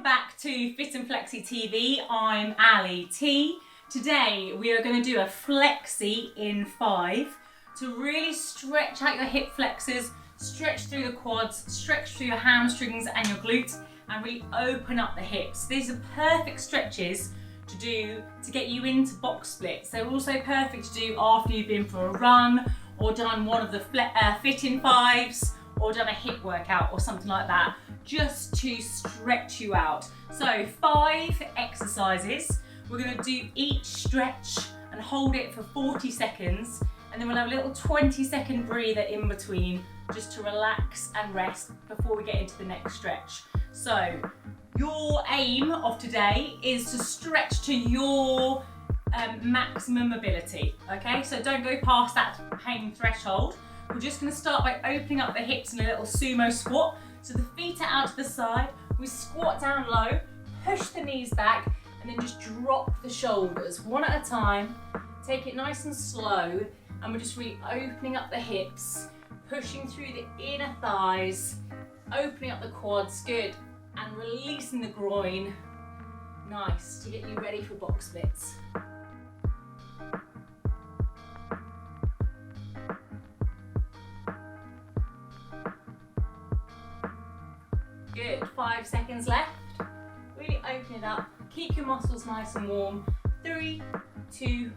back to Fit&Flexi TV. I'm Ali T. Today we are going to do a flexi in 5 to really stretch out your hip flexors, stretch through the quads, stretch through your hamstrings and your glutes, and really open up the hips. These are perfect stretches to do to get you into box splits. They're also perfect to do after you've been for a run or done one of the fit in 5s or done a hip workout or something like that, just to stretch you out. So 5 exercises. We're going to do each stretch and hold it for 40 seconds, and then we'll have a little 20-second breather in between just to relax and rest before we get into the next stretch. So your aim of today is to stretch to your maximum ability, okay? So don't go past that pain threshold. We're just going to start by opening up the hips in a little sumo squat. So the feet are out to the side, we squat down low, push the knees back, and then just drop the shoulders one at a time. Take it nice and slow, and we're just really opening up the hips, pushing through the inner thighs, opening up the quads, good, and releasing the groin. Nice, to get you ready for box splits. Good, 5 seconds left. Really open it up. Keep your muscles nice and warm. 3, 2,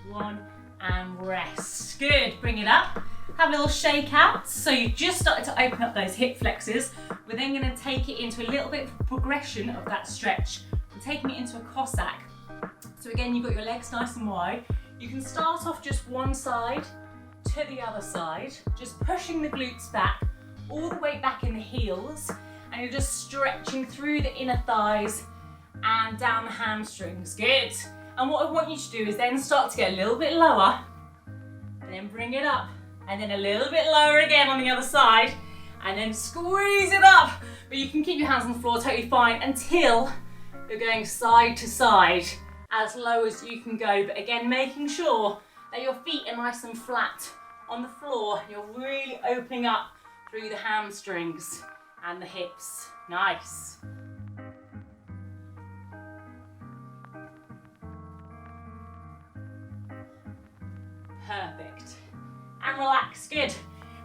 1, and rest. Good, bring it up. Have a little shake out. So you've just started to open up those hip flexors. We're then going to take it into a little bit of progression of that stretch. We're taking it into a Cossack. So again, you've got your legs nice and wide. You can start off just one side to the other side, just pushing the glutes back, all the way back in the heels, and you're just stretching through the inner thighs and down the hamstrings. Good. And what I want you to do is then start to get a little bit lower, and then bring it up, and then a little bit lower again on the other side, and then squeeze it up. But you can keep your hands on the floor totally fine until you're going side to side, as low as you can go. But again, making sure that your feet are nice and flat on the floor. You're really opening up through the hamstrings and the hips. Nice. Perfect. And relax, good.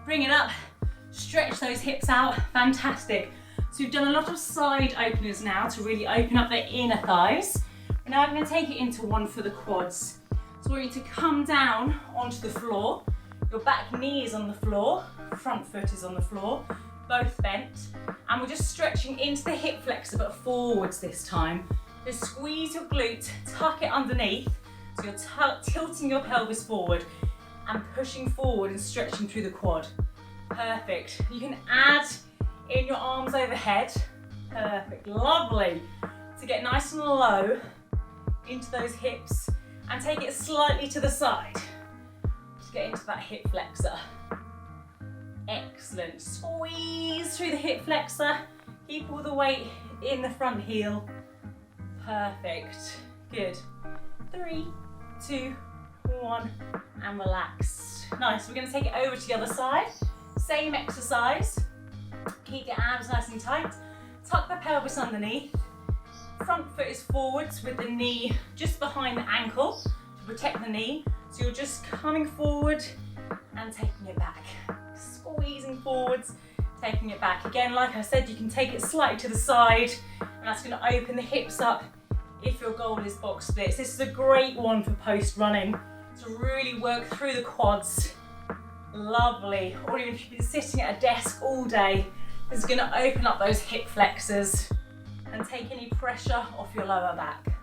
Bring it up, stretch those hips out, fantastic. So we've done a lot of side openers now to really open up the inner thighs. We're now going to take it into one for the quads. So we're going to come down onto the floor. Your back knee is on the floor, front foot is on the floor, both bent. And we're just stretching into the hip flexor, but forwards this time. Just squeeze your glute, tuck it underneath. So you're tilting your pelvis forward and pushing forward and stretching through the quad. Perfect. You can add in your arms overhead. Perfect, lovely. To get nice and low into those hips and take it slightly to the side to get into that hip flexor. Excellent. Squeeze through the hip flexor. Keep all the weight in the front heel. Perfect. Good. 3, 2, 1, and relax. Nice. We're going to take it over to the other side. Same exercise. Keep your abs nice and tight. Tuck the pelvis underneath. Front foot is forwards with the knee just behind the ankle to protect the knee. So you're just coming forward and taking it back. Squeezing forwards, taking it back. Again, like I said, you can take it slightly to the side, and that's going to open the hips up if your goal is box splits. This is a great one for post running to really work through the quads. Lovely. Or even if you've been sitting at a desk all day, this is going to open up those hip flexors and take any pressure off your lower back.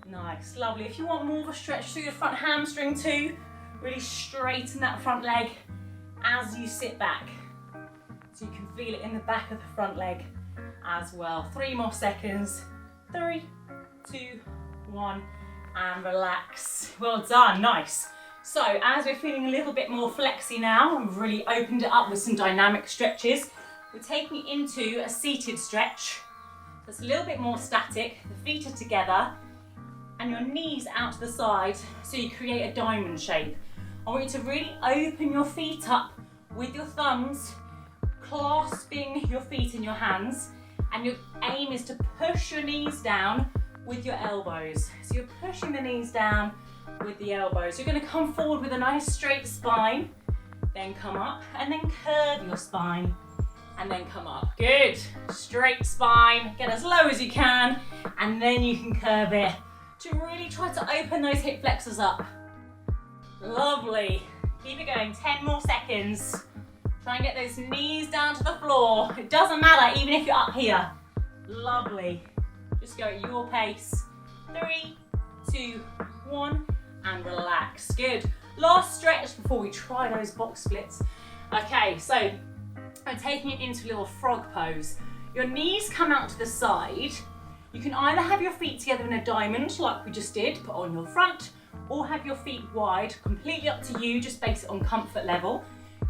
Nice, lovely. If you want more of a stretch through your front hamstring too, really straighten that front leg as you sit back. So you can feel it in the back of the front leg as well. 3 more seconds. 3, 2, 1, and relax. Well done, nice. So as we're feeling a little bit more flexy now, and we've really opened it up with some dynamic stretches, we're taking it into a seated stretch. So it's a little bit more static. The feet are together and your knees out to the side, so you create a diamond shape. I want you to really open your feet up with your thumbs, clasping between your feet and your hands, and your aim is to push your knees down with your elbows. So you're pushing the knees down with the elbows. You're going to come forward with a nice straight spine, then come up, and then curve your spine, and then come up. Good. Straight spine, get as low as you can, and then you can curve it to really try to open those hip flexors up. Lovely. Keep it going, 10 more seconds. Try and get those knees down to the floor. It doesn't matter, even if you're up here. Lovely. Just go at your pace. 3, 2, 1, and relax. Good. Last stretch before we try those box splits. Okay, so I'm taking it into a little frog pose. Your knees come out to the side. You can either have your feet together in a diamond, like we just did, put on your front, or have your feet wide, completely up to you, just base it on comfort level.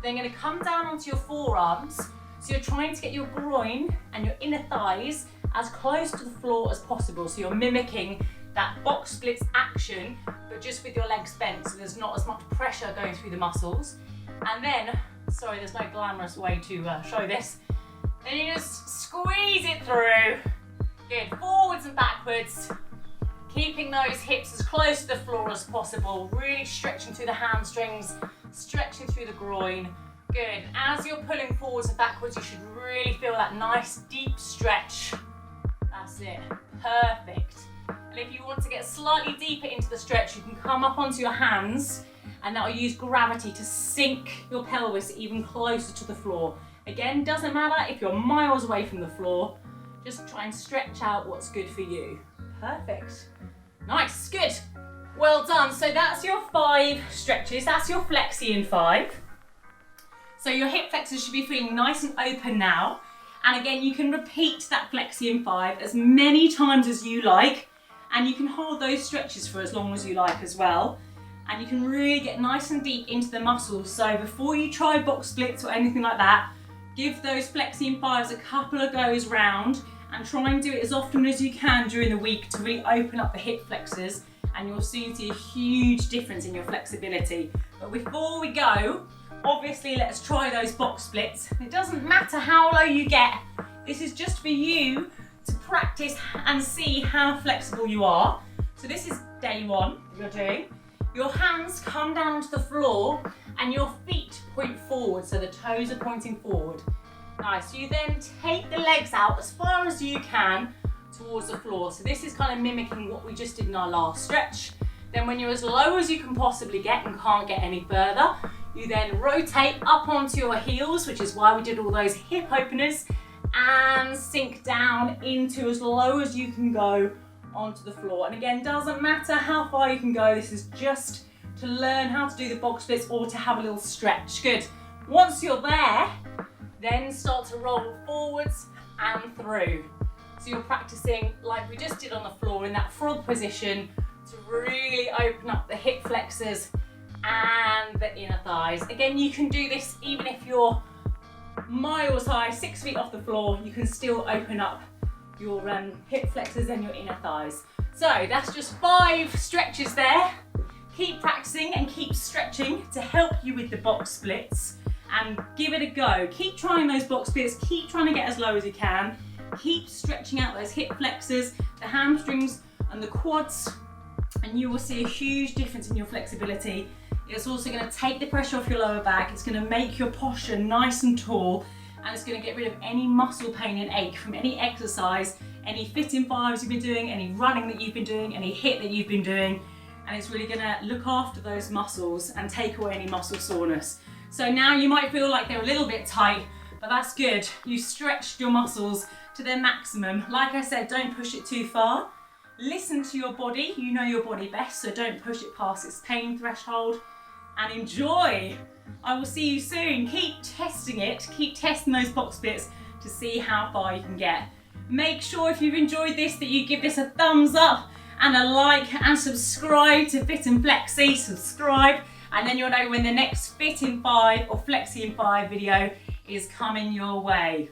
Then you're going to come down onto your forearms, so you're trying to get your groin and your inner thighs as close to the floor as possible, so you're mimicking that box splits action, but just with your legs bent, so there's not as much pressure going through the muscles. And then, sorry, there's no glamorous way to show this, then you just squeeze it through. Good, forwards and backwards. Keeping those hips as close to the floor as possible, really stretching through the hamstrings, stretching through the groin. Good. As you're pulling forwards and backwards, you should really feel that nice deep stretch. That's it. Perfect. And if you want to get slightly deeper into the stretch, you can come up onto your hands, and that will use gravity to sink your pelvis even closer to the floor. Again, doesn't matter if you're miles away from the floor, just try and stretch out what's good for you. Perfect. Nice, good. Well done. So that's your 5 stretches. That's your flexi in 5. So your hip flexors should be feeling nice and open now. And again, you can repeat that flexi in 5 as many times as you like. And you can hold those stretches for as long as you like as well. And you can really get nice and deep into the muscles. So before you try box splits or anything like that, give those flexi in 5s a couple of goes round, and try and do it as often as you can during the week to really open up the hip flexors, and you'll soon see a huge difference in your flexibility. But before we go, obviously let's try those box splits. It doesn't matter how low you get. This is just for you to practice and see how flexible you are. So this is day 1 that you're doing. Your hands come down to the floor and your feet point forward, so the toes are pointing forward. Nice. You then take the legs out as far as you can towards the floor. So this is kind of mimicking what we just did in our last stretch. Then when you're as low as you can possibly get and can't get any further, you then rotate up onto your heels, which is why we did all those hip openers, and sink down into as low as you can go onto the floor. And again, doesn't matter how far you can go. This is just to learn how to do the box splits or to have a little stretch. Good. Once you're there, then start to roll forwards and through. So you're practicing like we just did on the floor in that frog position to really open up the hip flexors and the inner thighs. Again, you can do this even if you're miles high, 6 feet off the floor, you can still open up your hip flexors and your inner thighs. So that's just 5 stretches there. Keep practicing and keep stretching to help you with the box splits, and give it a go. Keep trying those box splits, keep trying to get as low as you can, keep stretching out those hip flexors, the hamstrings and the quads, and you will see a huge difference in your flexibility. It's also going to take the pressure off your lower back, it's going to make your posture nice and tall, and it's going to get rid of any muscle pain and ache from any exercise, any Fit&Fives you've been doing, any running that you've been doing, any HIIT that you've been doing, and it's really going to look after those muscles and take away any muscle soreness. So now you might feel like they're a little bit tight, but that's good. You stretched your muscles to their maximum. Like I said, don't push it too far. Listen to your body. You know your body best, so don't push it past its pain threshold, and enjoy. I will see you soon. Keep testing it. Keep testing those box splits to see how far you can get. Make sure if you've enjoyed this that you give this a thumbs up and a like, and subscribe to Fit&Flexi. Subscribe, and then you'll know when the next Fit in 5 or Flexi in 5 video is coming your way.